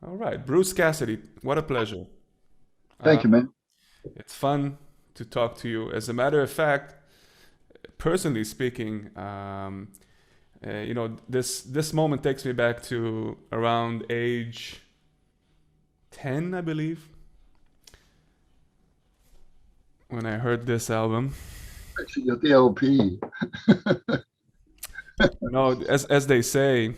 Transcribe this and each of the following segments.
All right, Bruce Cassidy, what a pleasure. Thank you, Um, man. it's fun to talk to you. As a matter of fact, personally speaking, this moment takes me back to around age 10, I believe, when I heard this album. Actually, got the LP. As they say,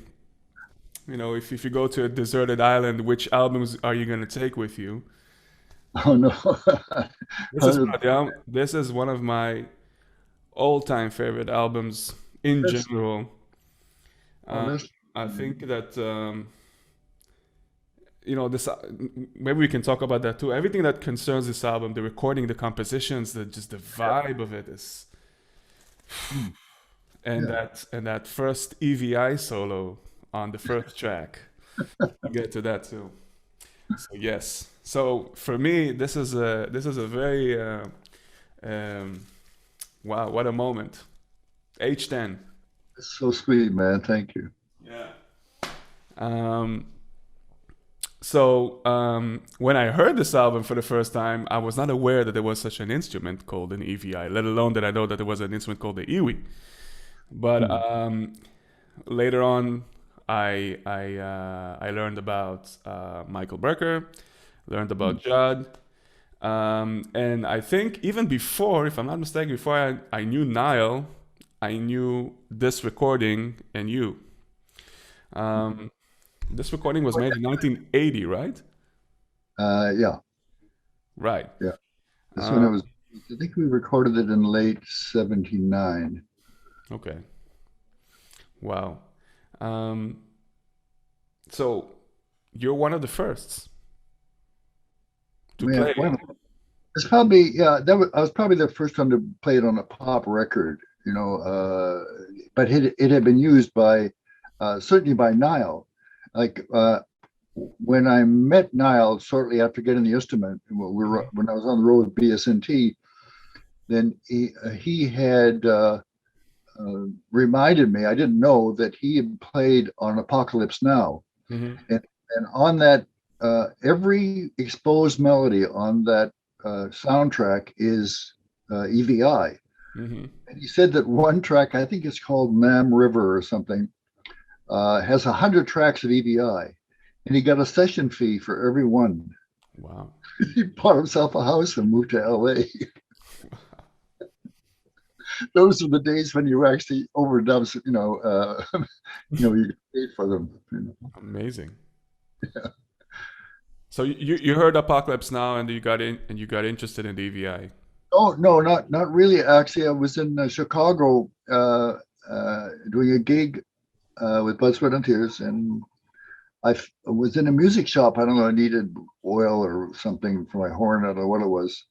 if you go to a deserted island, which albums are you gonna take with you? Oh no. This is one of my all-time favorite albums in That's general. oh, Um, that's I think that this maybe we can talk about that too. Everything that concerns this album, the recording, the compositions, just the yeah, vibe of it is, mm, and yeah. that first EVI solo on the first track. We'll get to that too. So yes. So for me, this is a very um, wow, what a moment. H10. That's so sweet, man. Thank you. Yeah. Um, when I heard this album for the first time, I was not aware that there was such an instrument called an EVI, let alone that I know that there was an instrument called the Iwi. But Mm, later on, I learned about Michael Berker, learned mm. about Judd, and I think even before, if I'm not mistaken, before I knew Nile, I knew this recording and you. Um, this recording was made in 1980, right? Yeah, Right. yeah. This one Um, it was. I think we recorded it in late '79. okay. Wow. Um, so you're one of the firsts to Man, play. it's probably yeah. I was probably the first one to play it on a pop record. But it had been used by certainly by Nile. Like when I met Nile shortly after getting the instrument, when I was on the road with BSNT, then he had reminded me. I didn't know that he had played on Apocalypse Now, Mm-hmm. and on that, every exposed melody on that soundtrack is EVI. Mm-hmm. And he said that one track, I think it's called Mam River or something, has 100 tracks of EVI, and he got a session fee for every one. Wow. He bought himself a house and moved to LA. Those are the days when you actually overdubs, you paid for them. Amazing. So you heard Apocalypse Now and you got interested in the EVI. Oh no, not really. Actually, I was in Chicago doing a gig with Blood, Sweat, and Tears, and was in a music shop. I don't know. I needed oil or something for my horn. I don't know what it was.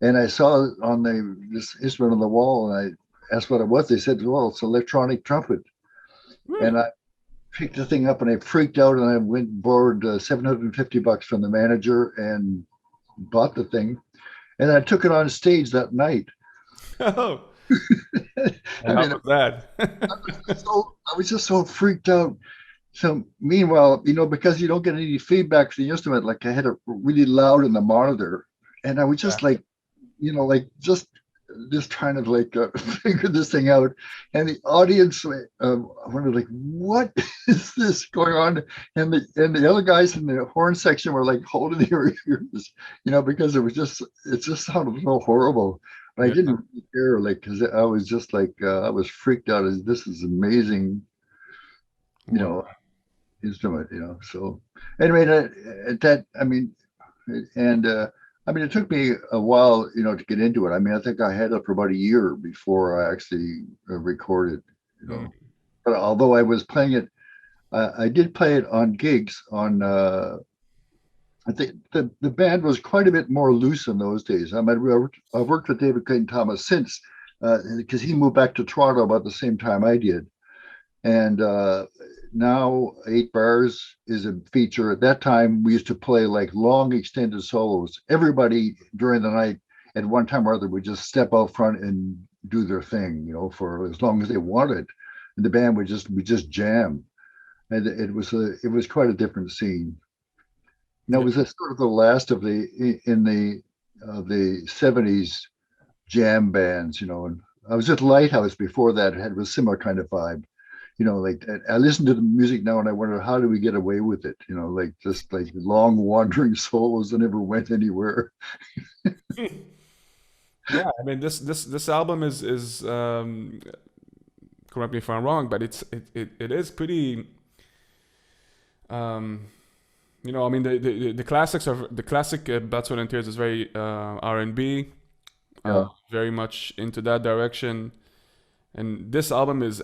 And I saw on this instrument on the wall, and I asked what it was. They said, "Well, it's electronic trumpet." Really? And I picked the thing up, and I freaked out, and I went and borrowed $750 from the manager and bought the thing. And I took it on stage that night. Oh, I and how mean, was that? I was just so freaked out. So meanwhile, because you don't get any feedback from the instrument, like I had it really loud in the monitor, and I was Yeah. just like, like just trying to like figure this thing out, and the audience wondered like, what is this going on? And the other guys in the horn section were like holding their ears, because it just sounded so horrible. But I Yeah. didn't really care, like, because I was just like I was freaked out. As this is amazing, you Wow. know, instrument, So anyway, that I mean, and I mean, it took me a while, to get into it. I mean, I think I had it for about a year before I actually recorded, you Mm. know. But although I was playing it, I did play it on gigs. I think the band was quite a bit more loose in those days. I mean, I've worked with David Clayton Thomas since, because he moved back to Toronto about the same time I did. And now 8 bars is a feature. At that time, we used to play like long extended solos. Everybody during the night at one time or other would just step out front and do their thing, for as long as they wanted. And the band would just jam. And it was quite a different scene. Now, Yeah. was this sort of the last of the '70s jam bands? And I was at Lighthouse before that. It had a similar kind of vibe. Like I listen to the music now and I wonder how do we get away with it? Like just like long wandering solos that never went anywhere. Yeah, I mean this album is correct me if I'm wrong, but it is pretty um I mean the classics are the classic Blood, Sweat and Tears is very R&B, Yeah. very much into that direction. And this album is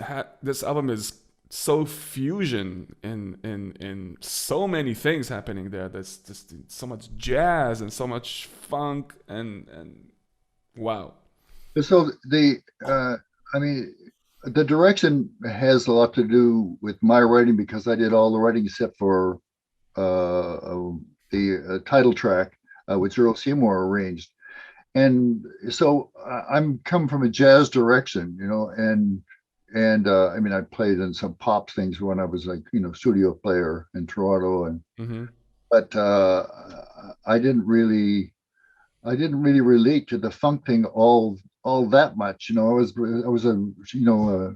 so fusion in so many things happening there. There's just so much jazz and so much funk and wow. So I mean, the direction has a lot to do with my writing because I did all the writing except for the title track, which Earl Seymour arranged. And so I'm come from a jazz direction, and I mean I played in some pop things when I was like studio player in Toronto, and Hmm. but I didn't really relate to the funk thing all that much. I was a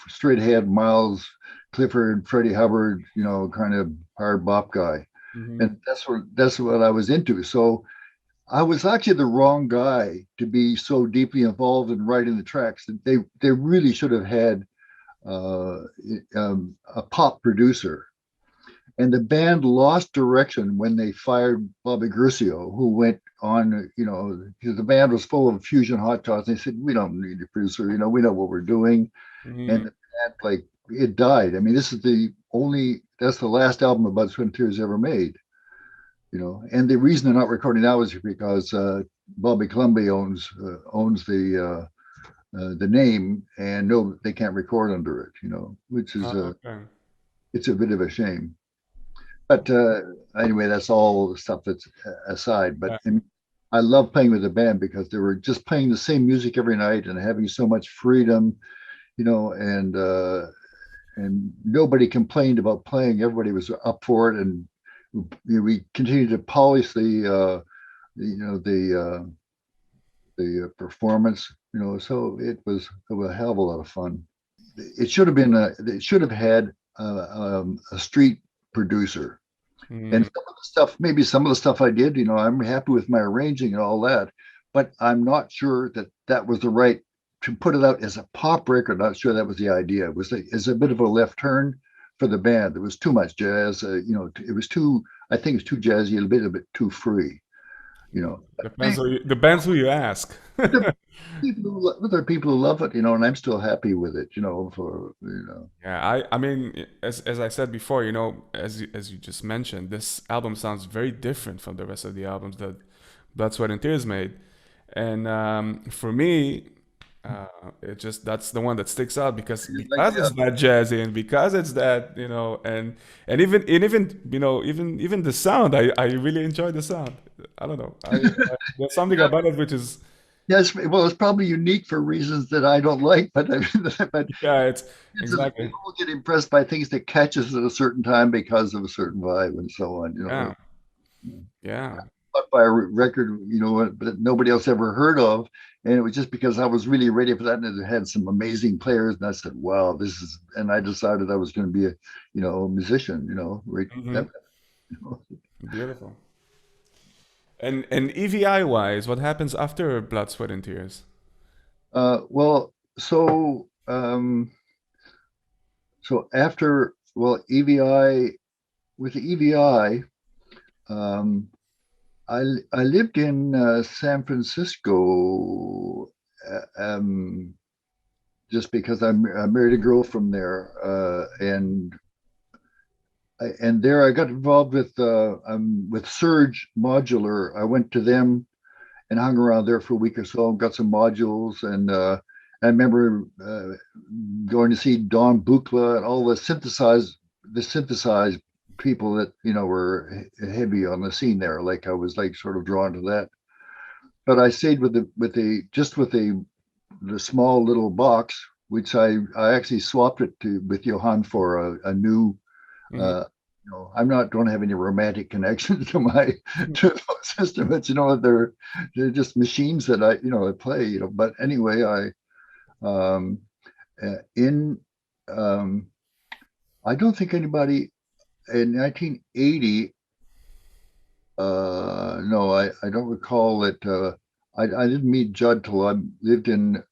straight ahead Miles Clifford, Freddie Hubbard, kind of hard bop guy, Hmm. and that's what I was into. So I was actually the wrong guy to be so deeply involved in writing the tracks. They really should have had uh, a pop producer. And the band lost direction when they fired Bobby Guercio, who went on, because the band was full of fusion hot dogs. They said, we don't need a producer, we know what we're doing. And Hmm. the band, like, it died. I mean, that's the last album of Bud Sweat and Tears ever made. And the reason they're not recording now is because Bobby Columbia owns the name, and no, they can't record under it. Which is Okay. it's a bit of a shame. But anyway, that's all the stuff that's aside. But Yeah. I love playing with the band because they were just playing the same music every night and having so much freedom, and nobody complained about playing. Everybody was up for it, and we continued to polish the performance. So it was a hell of a lot of fun. It should have had a street producer. And Hmm. some of the stuff, maybe some of the stuff I did, I'm happy with my arranging and all that, but I'm not sure that was the right to put it out as a pop record. Not sure that was the idea. It's a bit of a left turn for the band. There was too much jazz. It was too. I think it's too jazzy, a bit too free. But Depends who you ask. there are there are people who love it, and I'm still happy with it. Yeah, I mean, as I said before, as you just mentioned, this album sounds very different from the rest of the albums that Blood, Sweat, and Tears made, and for me, that's the one that sticks out Like, because yeah, it's that jazzy and because it's that and even the sound, I really enjoy the sound. I don't know, there's something yeah. about it which is Yes, well, it's probably unique for reasons that I don't like, but but yeah, it's we exactly all get impressed by things that catch us at a certain time because of a certain vibe and so on. yeah, yeah. But by a record, that nobody else ever heard of, and it was just because I was really ready for that, and it had some amazing players, and I said, "Wow, this is," and I decided I was going to be a musician. Right. Hmm. Beautiful. And EVI wise, what happens after Blood, Sweat, and Tears? Well, so after EVI with the EVI. Um, I lived in San Francisco just because I married a girl from there, and there I got involved with Surge Modular. I went to them and hung around there for a week or so, and got some modules, and I remember going to see Don Buchla and all the synthesized people that were heavy on the scene there. Like I was like sort of drawn to that. But I stayed with the small little box, which I actually swapped it to with Johan for a new Hmm. uh, I'm not don't have any romantic connections to my to those instruments. They're just machines that I play. But anyway, um, in I don't think anybody in 1980. No, I don't recall that. I didn't meet Judd till I lived in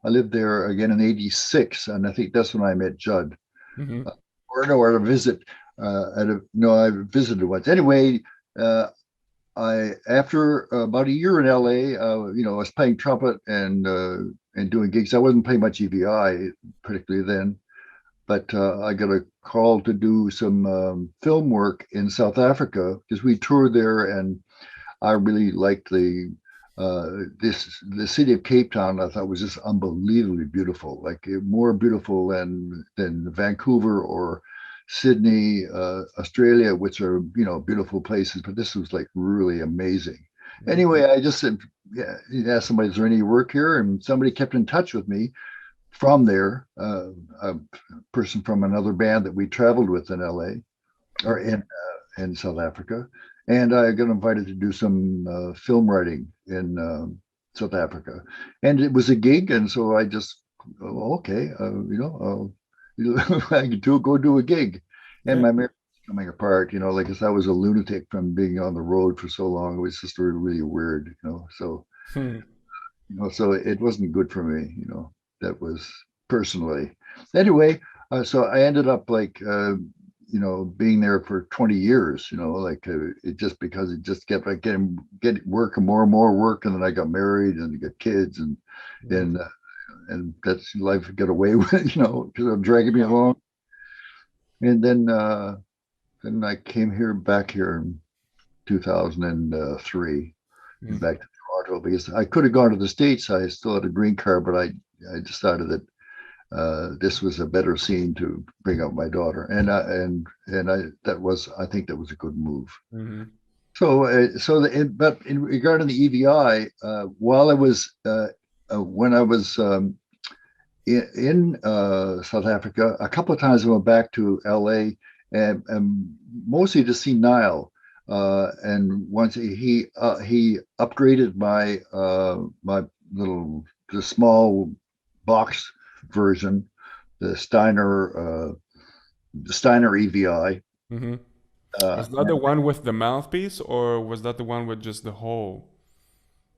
I lived there again in '86, and I think that's when I met Judd. Hmm. Or no, or a visit. No, I visited once. Anyway, I after about a year in LA, I was playing trumpet and doing gigs. I wasn't playing much EVI particularly then, but I got a call to do some film work in South Africa because we toured there, and I really liked the city of Cape Town. I thought was just unbelievably beautiful, like more beautiful than Vancouver or Sydney, Australia, which are beautiful places. But this was like really amazing. Anyway, I just said, yeah, asked somebody, is there any work here? And somebody kept in touch with me from there, a person from another band that we traveled with in LA or in South Africa, and I got invited to do some film writing in South Africa, and it was a gig, and so I just, oh, okay, I could go do a gig, and Yeah. my marriage was coming apart, like I said, I was a lunatic from being on the road for so long. It was just really, really weird, so Hmm. so it wasn't good for me, that was personally. Anyway, so I ended up like, being there for 20 years, like it just because it just kept like getting work and more work. And then I got married and got kids Mhm. and that's life got away with, because I'm dragging me Yeah. along. And then I came back here in 2003 Mm. back to Toronto because I could have gone to the States. I still had a green card, but I decided that this was a better scene to bring up my daughter, and I think that was a good move. Mhm. But in regarding the EVI, while I was when I was in South Africa, a couple of times I went back to LA and mostly to see Nyle. And once he upgraded my little the small box version, the Steiner EVI. Mhm. Uh, Was that the one with the mouthpiece, or was that the one with just the hole?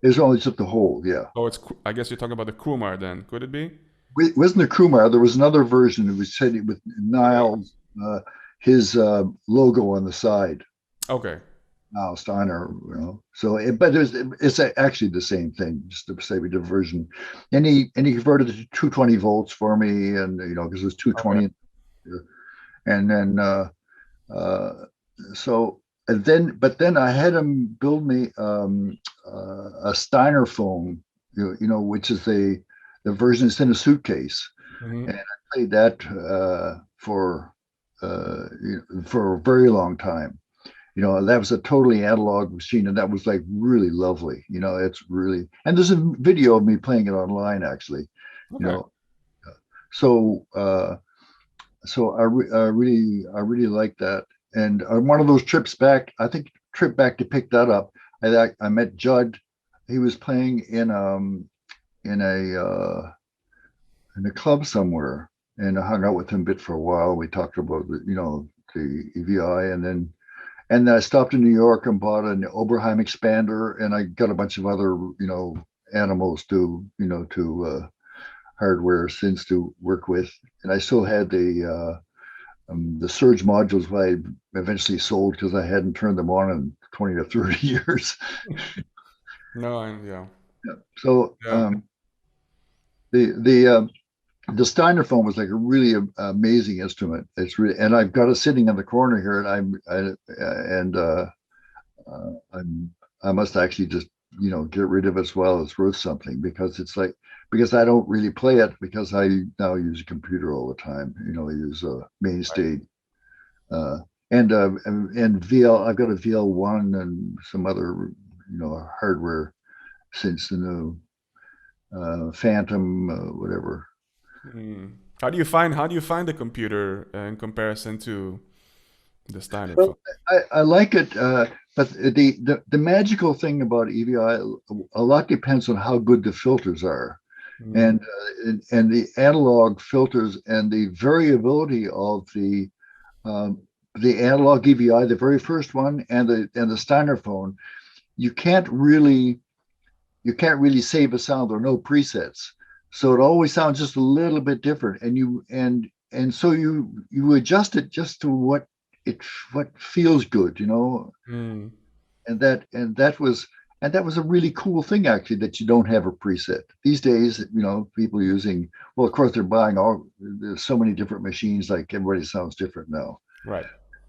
it only took the whole, yeah. Oh, I guess you're talking about the Kumar then. Could it be? It wasn't a Kumar. There was another version. It was said with Okay. Niles, his logo on the side. Okay. Now Steiner, but it's actually the same thing, just a slightly different version. And he converted it to 220 volts for me, and because it was Okay. 220, and then uh, so but then I had him build me a Steiner phone, which is the version that's in a suitcase, and Mhm. I played that for a very long time. That was a totally analog machine, and that was like really lovely. It's really, and there's a video of me playing it online actually. You Okay. know, so I really like that. And on one of those trips back, I think trip back to pick that up, I met Judd. He was playing in a club somewhere, and I hung out with him a bit for a while. We talked about the EVI, and then I stopped in New York and bought an Oberheim expander, and I got a bunch of other, animals to hardware since to work with. And I still had the Surge modules I eventually sold because I hadn't turned them on in 20 to 30 years. No, yeah. Yeah. So Yeah. the Steiner phone was like a really amazing instrument. It's really, and I've got it sitting in the corner here, and I must actually just get rid of it as well. It's worth something because I don't really play it because I now use a computer all the time. I use a Right. mainstay uh, and VL. I've got a VL1 and some other hardware since the new Phantom whatever. Mm. How do you find the computer in comparison to the standard phone? Well, I like it, but the magical thing about EVI, a lot depends on how good the filters are, Mm, and the analog filters and the variability of um, the analog EVI, the very first one, and the Steiner phone. You can't really save a sound. There are no presets, so it always sounds just a little bit different, and so you adjust it just to it what feels good, mm, and that was a really cool thing, actually, that you don't have a preset these days. People using, well, of course, they're buying all, there's so many different machines, like everybody sounds different now. right.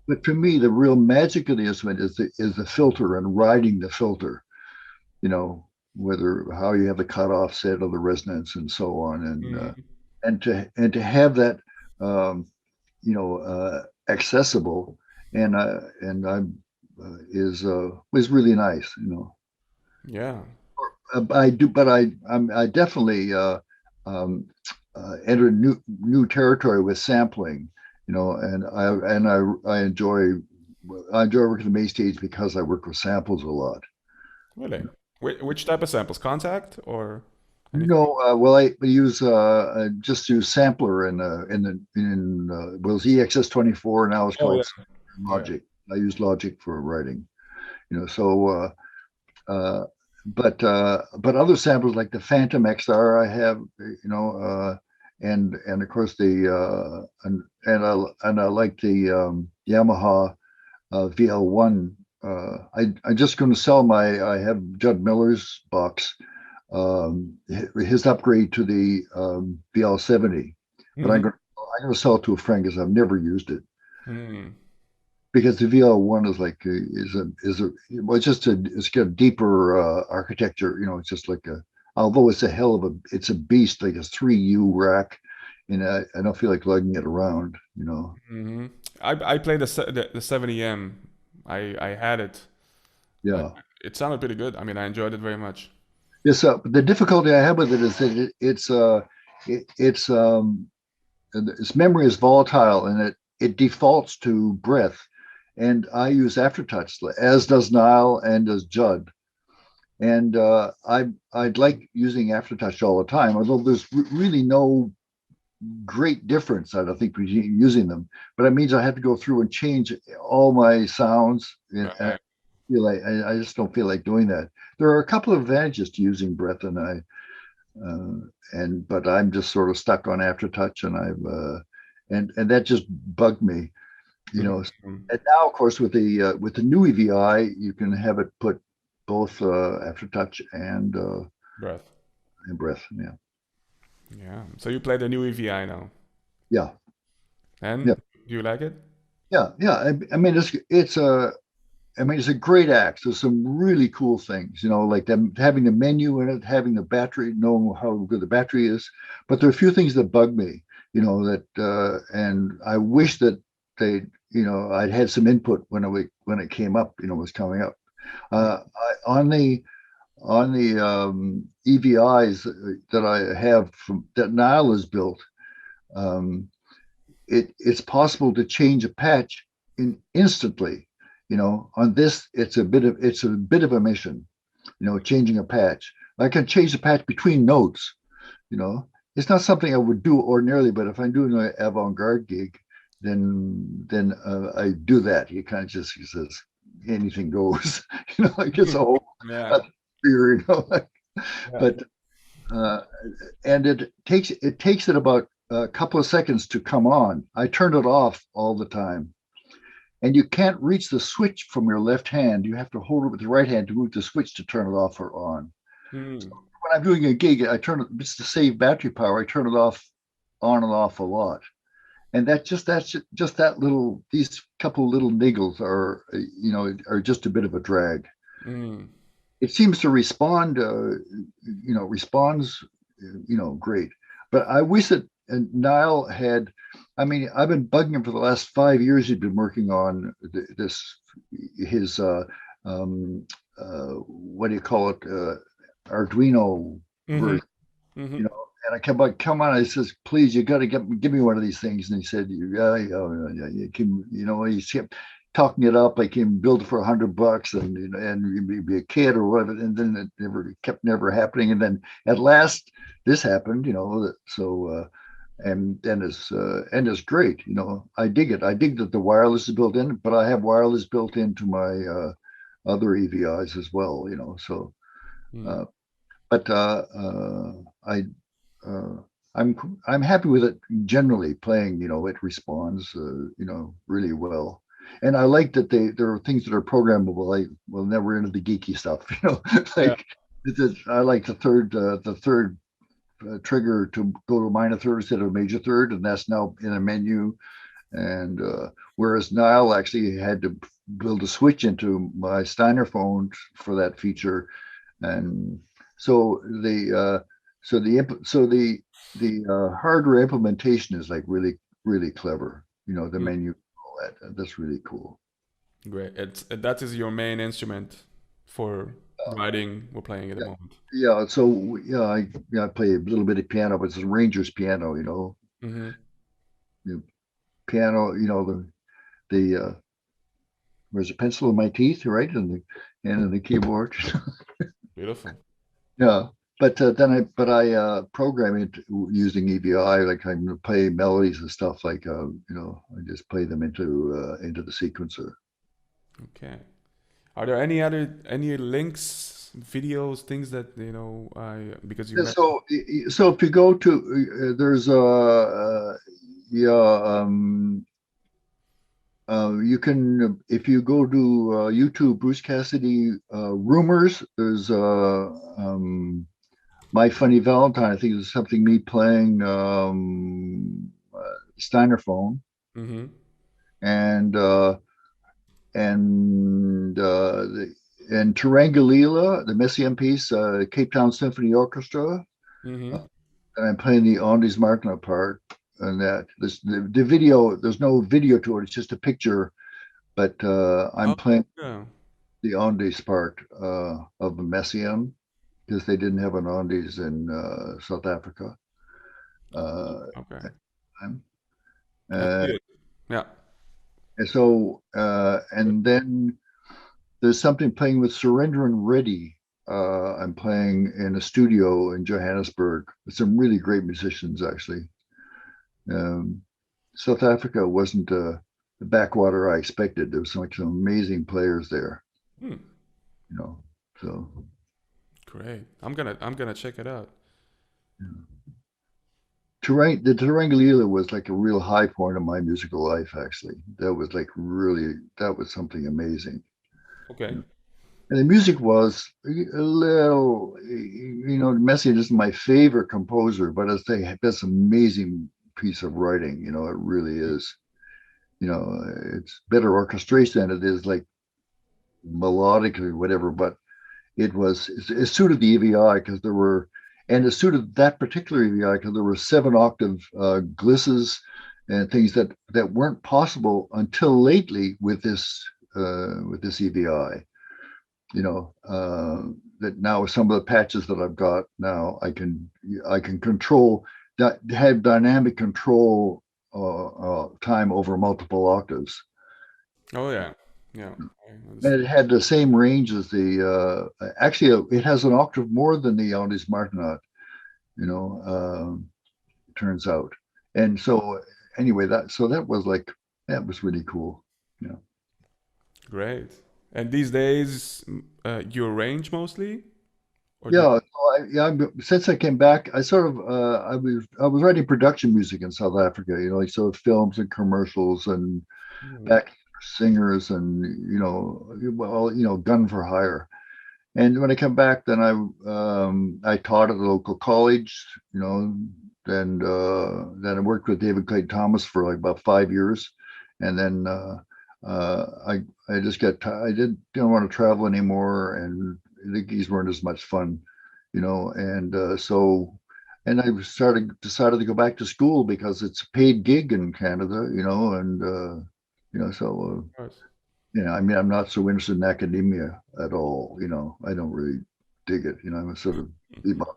But for me, the real magic of the instrument is the filter and riding the filter, you know, whether how you have the cutoff set of the resonance and so on, Mm, and to have that, um, accessible, and I'm is really nice. yeah. I do, but I definitely entered new territory with sampling, and I enjoy working the main stage because I work with samples a lot. Really? Which type of samples? Contact or anything? No, well, I use just use sampler it was EXS24, now it's Oh yeah. called Yeah. Logic. I use Logic for writing, so. But other samples like the Phantom XR I have, and of course and I like the Yamaha VL1. I'm just going to sell I have Judd Miller's box, his upgrade to the VL70, but Mm-hmm. I'm going to sell it to a friend because I've never used it, Mm, because the VL1 is like well, it's got a deeper architecture. It's just like although it's a beast, like a 3U rack, and I don't feel like lugging it around. hmm I played the 70M. I had it. I, Yeah. it sounded pretty good. I mean, I enjoyed it very much. Yes. The difficulty I have with it is that its memory is volatile, and it defaults to breath, and I use aftertouch, as does Nile and does Judd. And I'd like using aftertouch all the time, although there's really no great difference, I don't think, between using them. But it means I have to go through and change all my sounds, and I Right. feel like I just don't feel like doing that. There are a couple of advantages to using breath, but I'm just sort of stuck on aftertouch, and that just bugged me, you know. Mhm. And now, of course, with the new EVI, you can have it put both aftertouch Breath. and breath. Yeah, Yeah. So you play the new EVI now, yeah, and yeah, do you like it? yeah. I mean, it's a great axe. There's some really cool things, like them having the menu in it, having the battery, knowing how good the battery is. But there are a few things that bug me, and I wish that I'd had some input when it came up, was coming up. On the EVIs that I have that Nile has built, um, it's possible to change a patch instantly. On this, it's a bit of a mission. Changing a patch. I can change the patch between notes. You know, it's not something I would do ordinarily, but if I'm doing an avant-garde gig, then I do that. He kind of just says anything goes. Like it's a whole Yeah. fear. Yeah. But uh, and it takes it about a couple of seconds to come on. I turn it off all the time, and you can't reach the switch from your left hand. You have to hold it with the right hand to move the switch to turn it off or on. So Hmm. when I'm doing a gig, I turn it just to save battery power. I turn it off, on and off a lot, and that's just that little. These couple little niggles are just a bit of a drag. Hmm. It seems to responds, great. But I wish that Nile had. I mean, I've been bugging him for the last 5 years. He'd been working on this, his what do you call it, Arduino Mm-hmm. version, Mm-hmm. you know. and I kept like, come on. I says, please, you got to give me one of these things. And he said, yeah, yeah, yeah, you can, he kept talking it up. I can build it for $100 and you'd be a kid or whatever. And then it never happening. And then at last this happened, so, and it's great. I dig it. I dig that the wireless is built in, but I have wireless built into my other EVIs as well, so, Hmm. uh, but I uh, I'm happy with it generally playing. It responds, really well, and I like that there are things that are programmable. Well, never into the geeky stuff, Yeah. like I like the third trigger to go to a minor third instead of a major third, and that's now in a menu. And whereas Nile actually had to build a switch into my Steiner phone for that feature, and so the hardware implementation is like really really clever. The Hmm. menu, all that. That's really cool. Great. That is your main instrument for writing or playing at the Yeah, moment. yeah. So I play a little bit of piano, but it's a Ranger's piano. Hmm. You piano. There's a pencil in my teeth, right, and in the keyboard. Beautiful. Yeah, but I program it using EVI. Like I play melodies and stuff. Like I just play them into the sequencer. Okay. Are there any links, videos, things that I because you And mentioned. so if you go to there's yeah you can if you go to YouTube Bruce Cassidy rumors. There's My Funny Valentine. I think it's something me playing Steiner phone Mm-hmm. and and uh, the, and Tarangalila, the Messiaen piece, Cape Town Symphony Orchestra, uh, Mm-hmm. and I'm playing the Andes Markna part. And the video, there's no video to it; it's just a picture. But I'm Oh, playing yeah. the Andes part of the Messiaen because they didn't have an Andes in South Africa. Uh, Okay. I see uh, it. Yeah. and so, and then there's something playing with Surendran Reddy. I'm playing in a studio in Johannesburg with some really great musicians, actually. Um, South Africa wasn't the backwater I expected. There was some amazing players there, Hmm. you know. So Great. I'm gonna check it out. the Tarangalila was like a real high point of my musical life, actually. That was something amazing. Okay. And the music was a little, Messiaen isn't my favorite composer, but I think that's an amazing piece of writing. It really is. It's better orchestration than it is like melodic or whatever, but it suited the EVI because and it suited that particular EVI because there were 7 octave glisses and things that weren't possible until lately with this EVI. That now some of the patches that I've got now, I can control that, have dynamic control time over multiple octaves. Oh yeah. Yeah. I And it understand. had the same range as actually, it has an octave more than the Audis Martinot, it turns out. And so anyway, that was really cool. Yeah. Great. And these days, you arrange mostly, or just Yeah, since I came back, I sort of I was writing production music in South Africa, like sort of films and commercials and Hmm. back singers and gun for hire. And when I come back, then I taught at a local college, then I worked with David Clayton Thomas for like about 5 years, and then I just I didn't want to travel anymore, and the gigs weren't as much fun, and and I decided to go back to school because it's a paid gig in Canada, and so. of course. I mean, I'm not so interested in academia at all. I don't really dig it. I'm a sort of bebop.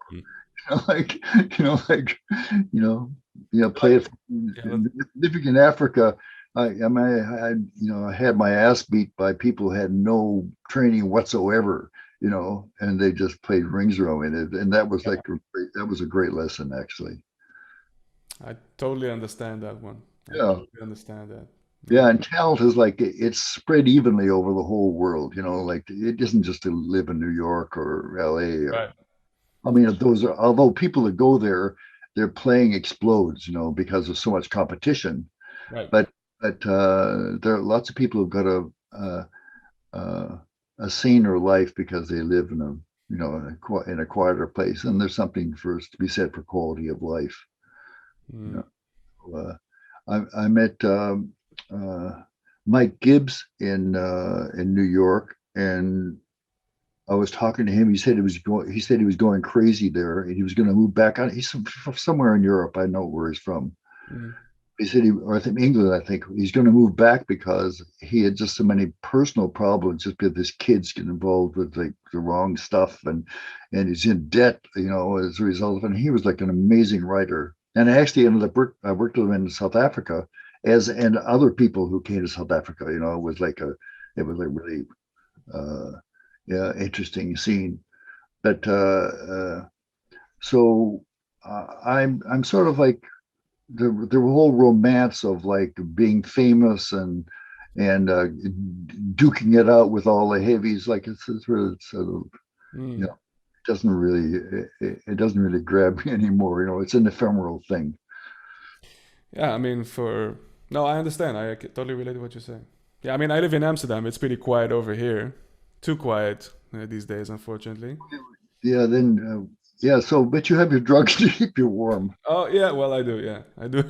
like like play it Yeah, living in Africa. I mean, I had my ass beat by people who had no training whatsoever, and they just played rings around in it, and that was yeah, that was a great lesson actually. I totally understand that one. I Yeah, totally understand that. yeah, Yeah, and talent is like it's spread evenly over the whole world. Like it isn't just to live in New York or L.A. or right, I mean, those are although people that go there, their playing explodes, because of so much competition. right. But there are lots of people who've got uh, a saner life because they live in a in a quieter place, and there's something for us to be said for quality of life. You Mm, know, I met uh, Mike Gibbs in New York, and I was talking to him. He said he was going. He said he was going crazy there, and he was going to move back on. He's from somewhere in Europe. I know where he's from. mm, He said or I think England. I think he's going to move back because he had just so many personal problems, just because his kids get involved with like the wrong stuff, and he's in debt, as a result of it. And he was like an amazing writer. And I actually ended up I worked with him in South Africa, as and other people who came to South Africa. It was like really uh, yeah, interesting scene. But so I'm sort of like the whole romance of like being famous and duking it out with all the heavies. Like it's sort of mm. doesn't really it doesn't really grab me anymore. It's an ephemeral thing. Yeah, I mean, no, I understand. I totally relate to what you're saying. Yeah, I mean, I live in Amsterdam. It's pretty quiet over here. Too quiet these days, unfortunately. Yeah, then yeah. So, but you have your drugs to keep you warm. Oh, yeah, well, I do. Yeah, I do.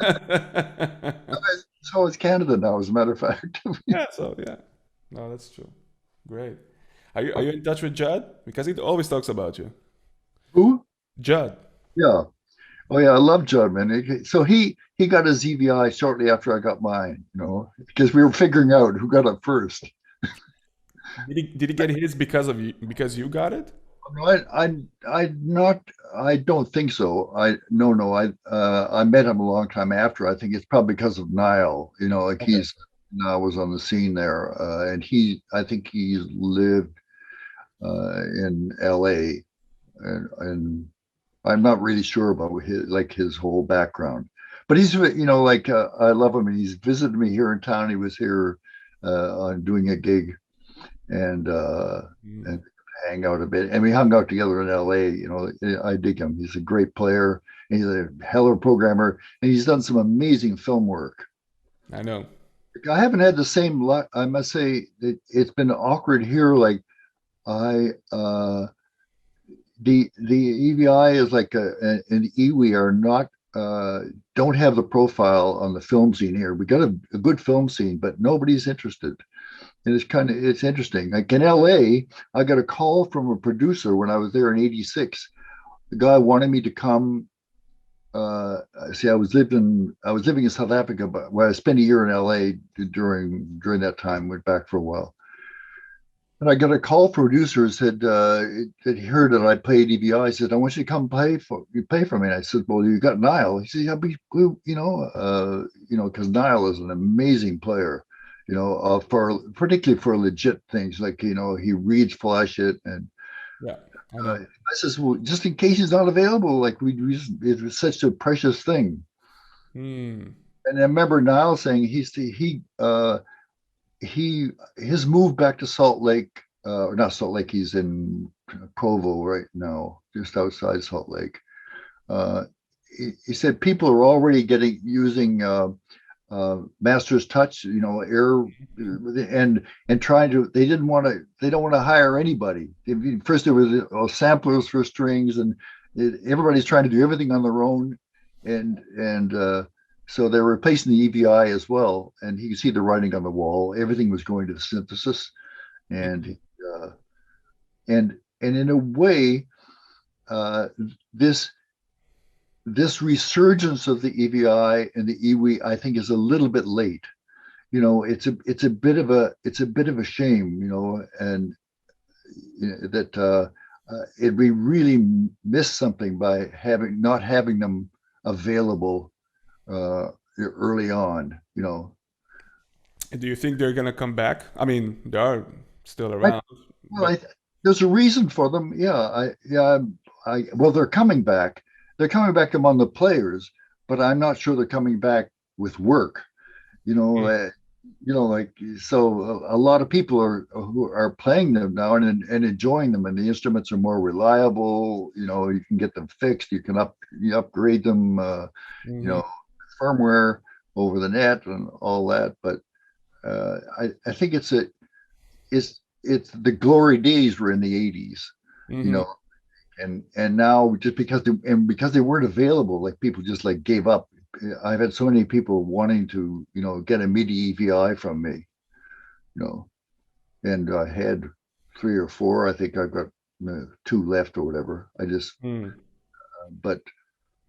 So it's Canada now, as a matter of fact. Yeah, so yeah. No, that's true. Great. Are you in touch with Judd? Because he always talks about you. Who? Judd. Yeah. Oh yeah, I love Judd, man. So he got his EVI shortly after I got mine, because we were figuring out who got it first. Did he get his because of you because you got it? I not I don't think so. I met him a long time after. I think it's probably because of Nile. Like Okay. Nile was on the scene there, and I think he lived in L.A. and I'm not really sure about his whole background, but he's like I love him, and he's visited me here in town. He was here on doing a gig, and Mm, and hang out a bit, and we hung out together in L.A. I dig him. He's a great player. And he's a hell of a programmer, and he's done some amazing film work. I know. I haven't had the same luck. I must say it's been awkward here. Like I the EVI is like an EWI are not don't have the profile on the film scene here. We got a good film scene, but nobody's interested. And it's interesting. Like in LA, I got a call from a producer when I was there in '86. The guy wanted me to come. See, I was living in South Africa, but I spent a year in LA during that time. Went back for a while. And I got a call from producers that he heard that I played EBI. He said, "I want you to come play for me." And I said, "Well, you got Nile." He said, "Yeah, be because Nile is an amazing player, for particularly for legit things like he reads flash it." And Yeah, I know. I says, "Well, just in case he's not available, like it was such a precious thing." Hmm. And I remember Nile saying he his move back to Salt Lake, or not Salt Lake, he's in Provo right now, just outside Salt Lake. He said people are already using Master's Touch, air, and trying to. They didn't want to. They don't want to hire anybody. First, there was samplers for strings, and everybody's trying to do everything on their own, and so they're replacing the EVI as well. And you can see the writing on the wall. Everything was going to the synthesis, and uh, and in a way, uh, this this resurgence of the EVI and the EWI, I think, is a little bit late. It's a bit of a shame, and that we really miss something by not having them available early on. Do you think they're gonna come back? I mean, they are still I, around, well, but there's a reason for them. Well, they're coming back. They're coming back among the players, but I'm not sure they're coming back with work. You know, mm, uh, like so. A lot of people are who are playing them now and enjoying them, and the instruments are more reliable. You can get them fixed. You upgrade them. You hmm know, firmware over the net and all that. But I think it's the glory days were in the 80s, you hmm know, and now just because they weren't available, like people just like gave up. I've had so many people wanting to, get a MIDI EVI from me, you know, and I had three or four. I think I've got two left or whatever. mm. But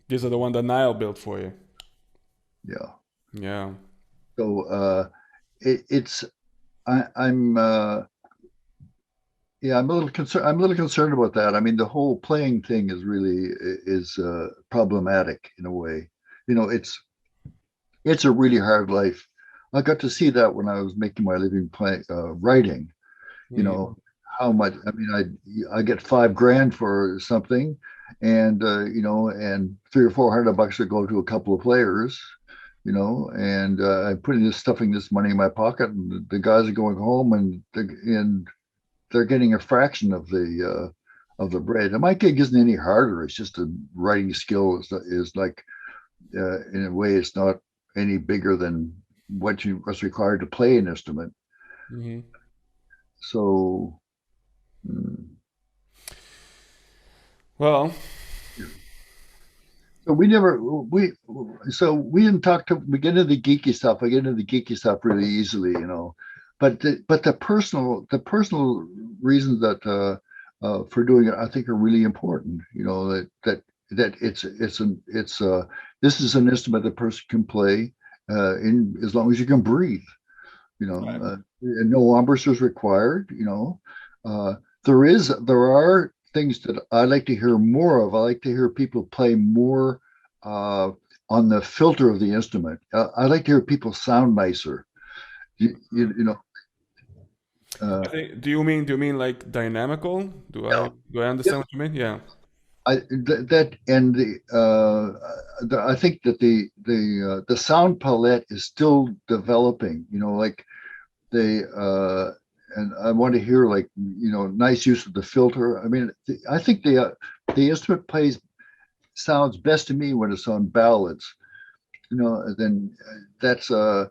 These are the one that Nile built for you. yeah. Yeah. So it's I'm yeah, I'm a little concerned. I'm a little concerned about that. I mean, the whole playing thing is problematic in a way. It's a really hard life. I got to see that when I was making my living writing. You Mm. know how much. I mean, I get 5 grand for something, and and 300 or 400 bucks to go to a couple of players. And I'm stuffing this money in my pocket, and the guys are going home, and they're getting a fraction of the bread. And my gig isn't any harder. It's just a writing skill is like in a way it's not any bigger than what's required to play an instrument. hmm So mm, Well, so we didn't talk to we get into the geeky stuff. I get into the geeky stuff really easily, but the personal reasons that for doing it, I think are really important. That this is an instrument that person can play in as long as you can breathe. right. And no embouchures required. Uh, there are things that I like to hear more of. I like to hear people play more uh, on the filter of the instrument. I like to hear people sound nicer. You know. Uh, Do you mean like dynamical? Do I yeah, understand what you mean? Yeah. that and I think that the sound palette is still developing. Like they and I want to hear like nice use of the filter. I mean, I think the instrument plays sounds best to me when it's on ballads. Then that's uh,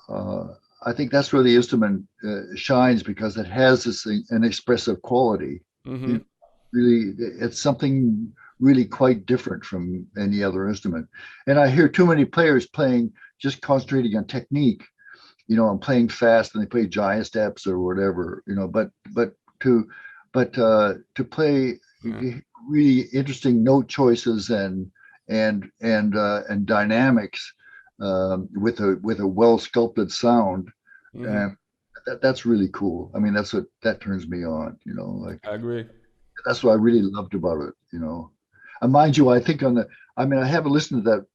I think that's where the instrument shines because it has an expressive quality. You know, hmm really, it's something really quite different from any other instrument. And I hear too many players playing just concentrating on technique. I'm playing fast and they play giant steps or whatever. To to play Yeah. really interesting note choices and dynamics with a well sculpted sound. hmm Um, that's really cool. I mean, that turns me on. Like I agree. that's what I really loved about it. And mind you, I think I mean, I haven't listened to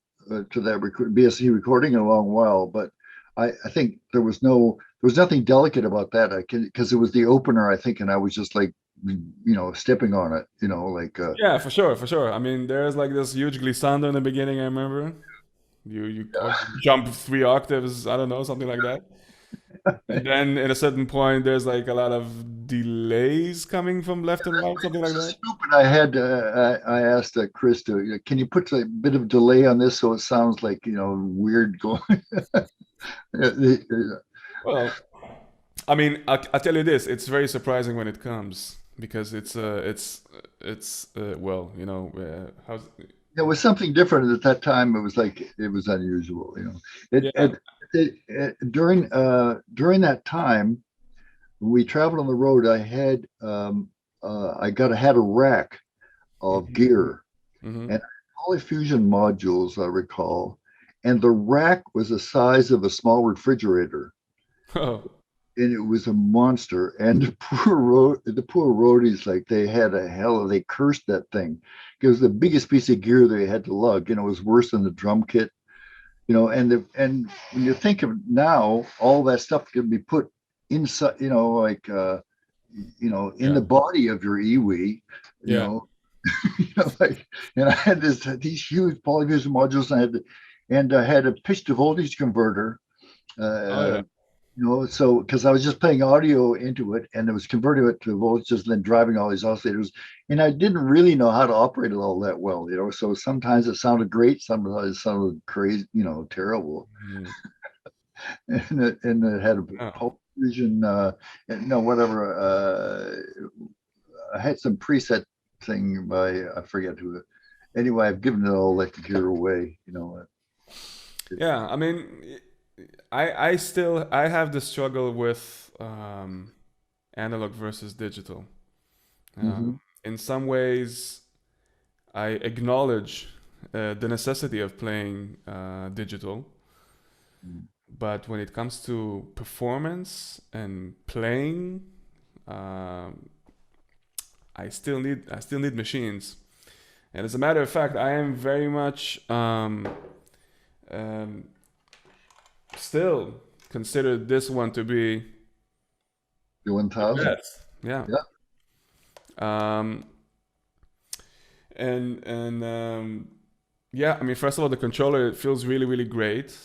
that BSC recording in a long while, but I think there was nothing delicate about that. Because it was the opener, I think, and I was just like, stepping on it, like, Yeah, for sure, for sure. I mean, there's like this huge glissando in the beginning, I remember. You jump 3 octaves, I don't know, something like that. And then at a certain point, there's like a lot of delays coming from left and right, something like so that. stupid. I asked Chris can you put a bit of delay on this so it sounds like, weird going. Well, I mean, I tell you this, it's very surprising when it comes because well, how's It was something different at that time. It was like it was unusual. yeah. During that time, when we traveled on the road, I had a rack of hmm gear hmm and polyfusion modules, I recall, and the rack was the size of a small refrigerator. Oh. and it was a monster. And the poor roadies, like they had a hell. They cursed that thing. It was the biggest piece of gear they had to lug. You know, it was worse than the drum kit. You know, and when you think of now, all that stuff can be put inside. You know, like in Yeah. the body of your iwi. You Yeah. know, like, and I had these huge polyvision modules, and I had a pitch to voltage converter. Oh Uh, yeah. so because I was just playing audio into it, and it was converting it to voltages, and then driving all these oscillators, and I didn't really know how to operate it all that well. So sometimes it sounded great, sometimes it sounded crazy, terrible, Mm. and it had a Oh. polyvision, no, whatever. I had some preset thing by I forget who. Anyway, I've given it all that gear away. Yeah. I mean, I have the struggle with analog versus digital. Mhm. In some ways, I acknowledge the necessity of playing digital, but when it comes to performance and playing, um, I still need machines. And as a matter of fact, I am very much um, still consider this one to be The the 1000. best. Yeah. Yeah. Um, yeah, I mean, first of all, the controller, it feels really, really great.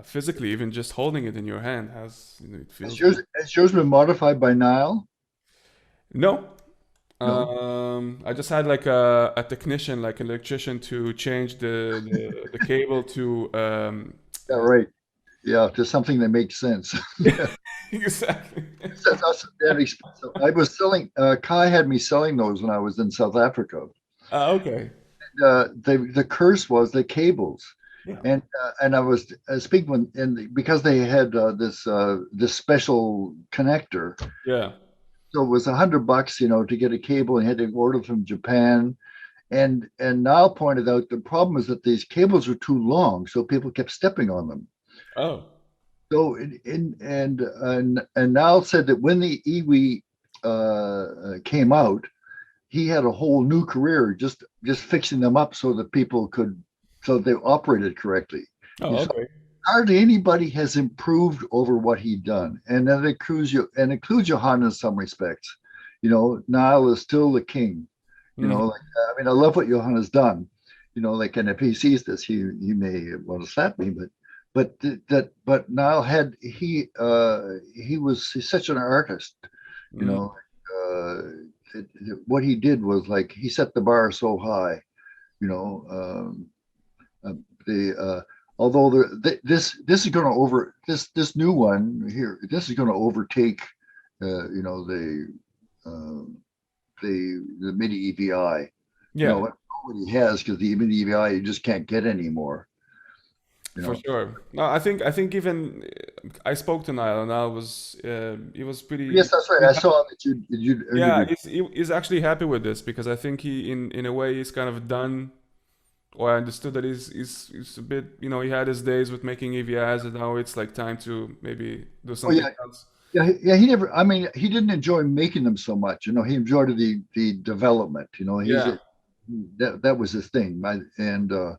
Physically, even just holding it in your hand it feels good. Has yours been modified by Nile? No, No. I just had like a technician, like an electrician, to change the cable to Yeah, right. Yeah, to something that makes sense. exactly. That's not so damn expensive. I was selling. Kai had me selling those when I was in South Africa. Okay. The curse was the cables, Yeah. and I was speaking when, and because they had this special connector, Yeah. so it was $100, to get a cable, and had to order from Japan. And Niall pointed out the problem is that these cables are too long, so people kept stepping on them. Oh. So and Niall said that when the iwi came out, he had a whole new career just fixing them up so that people could so they operated correctly. Oh, So okay. hardly anybody has improved over what he'd done, and that includes Johanna in some respects. Niall is still the king. Mhm. Like I mean, I love what Johanna's done. Like, and if he sees this, he may want to slap me, but Niall he's such an artist, you Mhm. know. Uh, what he did was like he set the bar so high, you know. The Although this is going to over this new one here, this is going to overtake, uh, the MIDI EVI. Yeah, It already has because the MIDI EVI you just can't get anymore. You for know. sure. No, I think even I spoke to Nile, and Nile he was Yes, pretty. that's right. I saw that you Yeah, interviewed. he's actually happy with this because I think he in a way he's kind of done, or I understood that he's a bit, he had his days with making EVIs, and now it's like time to maybe do Oh something yeah, else. yeah. He never. I mean, he didn't enjoy making them so much. He enjoyed the development. Yeah. That was his thing. And uh,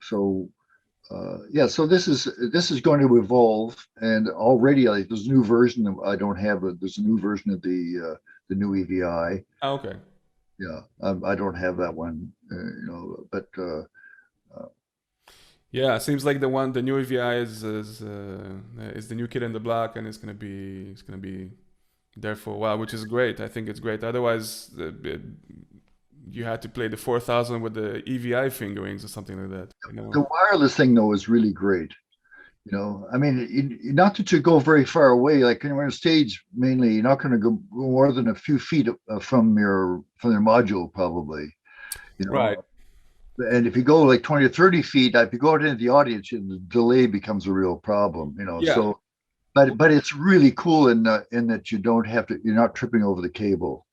so yeah. So this is going to evolve, and already like there's a new version of I don't have it. There's a new version of the new EVI. Ah, okay. Yeah, I don't have that one. But Yeah, seems like the new EVI is the new kid in the block, and it's gonna be there for a while, which is great. I think it's great. Otherwise, you had to play the 4000 with the EVI fingerings or something like that. the wireless thing though is really great. I mean, not that you go very far away. Like when you're on stage, mainly, you're not going to go more than a few feet from your module, probably. You Right. know, and if you go like 20 or 30 feet, if you go out into the audience, the delay becomes a real problem. Yeah, So, but it's really cool in that you're not tripping over the cable.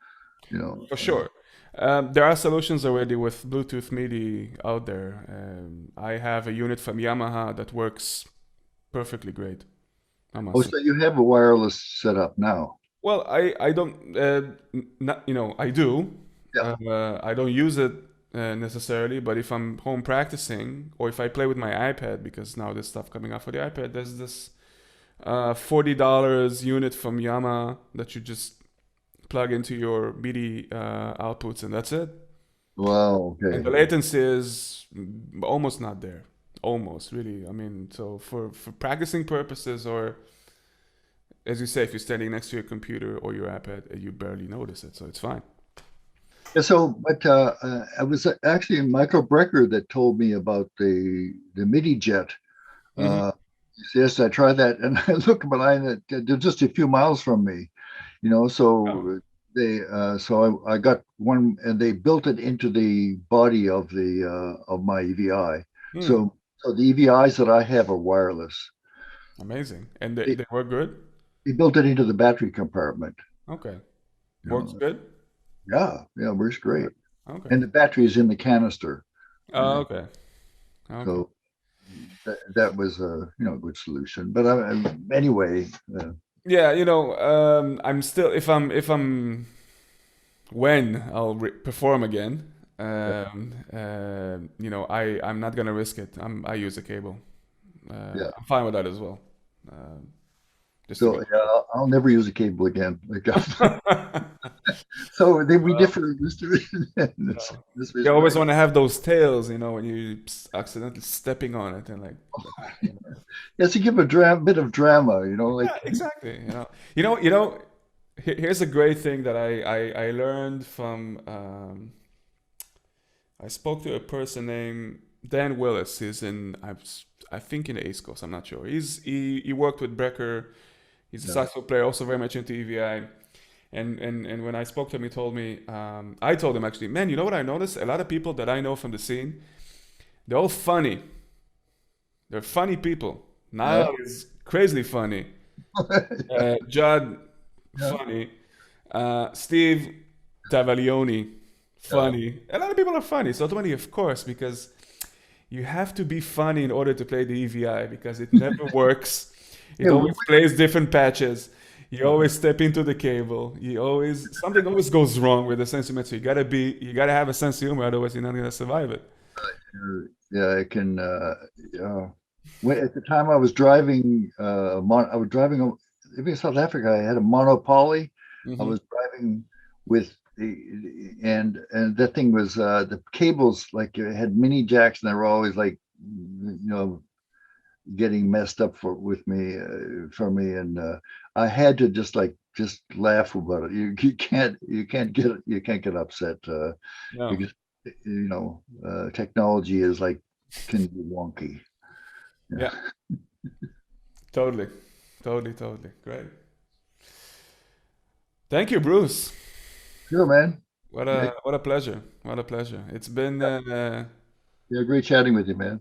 You know, for sure. There are solutions already with Bluetooth MIDI out there. I have a unit from Yamaha that works perfectly great. I Oh, must say. so you have a wireless setup now? Well, I don't, not, I do. Yeah. I don't use it necessarily, but if I'm home practicing or if I play with my iPad, because now there's stuff coming out for the iPad, there's this $40 unit from Yamaha that you just plug into your MIDI outputs, and that's it. Wow. And the Okay. latency is almost not there. Almost, really. I mean, so for practicing purposes, or as you say, if you're standing next to your computer or your iPad, you barely notice it, so it's fine. Yeah, so, but I was actually Michael Brecker that told me about the MIDI jet. Hmm. He says I tried that, and I look behind it. They're just a few miles from me, Oh. So I got one, and they built it into the body of my EVI. Hmm. So the EVIs that I have are wireless. Amazing. And they, They, they work good? they built it into the battery compartment. Okay. You Works know, good? yeah, yeah, works great. Okay. And the battery is in the canister. Oh, okay. Okay. So that was a good solution. But anyway, Yeah, I'm still, when I'll perform again, I'm not gonna risk it. I use a cable. yeah. I'm fine with that as well. Um, just to So be. yeah, I'll never use a cable again. So they we Well, differ in this you always respect. want to have those tails, when you accidentally stepping on it and like. Yes, to give a bit of drama, Yeah, like exactly. Here's a great thing that I learned from. I spoke to a person named Dan Willis. He's I think in the East Coast. I'm not sure. He worked with Brecker. He's a yeah, saxophone player, also very much into EVI. And when I spoke to him, he told me, I told him actually, man, you know what I noticed? A lot of people that I know from the scene, they're all funny. They're funny people. yeah, Nyle is crazily funny. Judd, yeah, funny. Steve Tavalioni, yeah. funny. A lot of people are funny. So automatically, of course, because you have to be funny in order to play the EVI because it never works. It Yeah, always plays different patches. You always step into the cable. Something always goes wrong with the sense of humor. So you gotta have a sense of humor, otherwise you're not gonna survive it. yeah, I can. Yeah. At the time I was driving, I was driving. In South Africa, I had a monopoly. I Hmm. was driving with and that thing was the cables like it had mini jacks, and they were always like getting messed up for me, and I had to just laugh about it. You can't get upset No. because technology is like can be wonky. Yeah, Yeah. Totally. Totally. Totally. Great. Thank you, Bruce. sure, man. What Yeah, a pleasure. What a pleasure. It's been yeah, great chatting with you, man.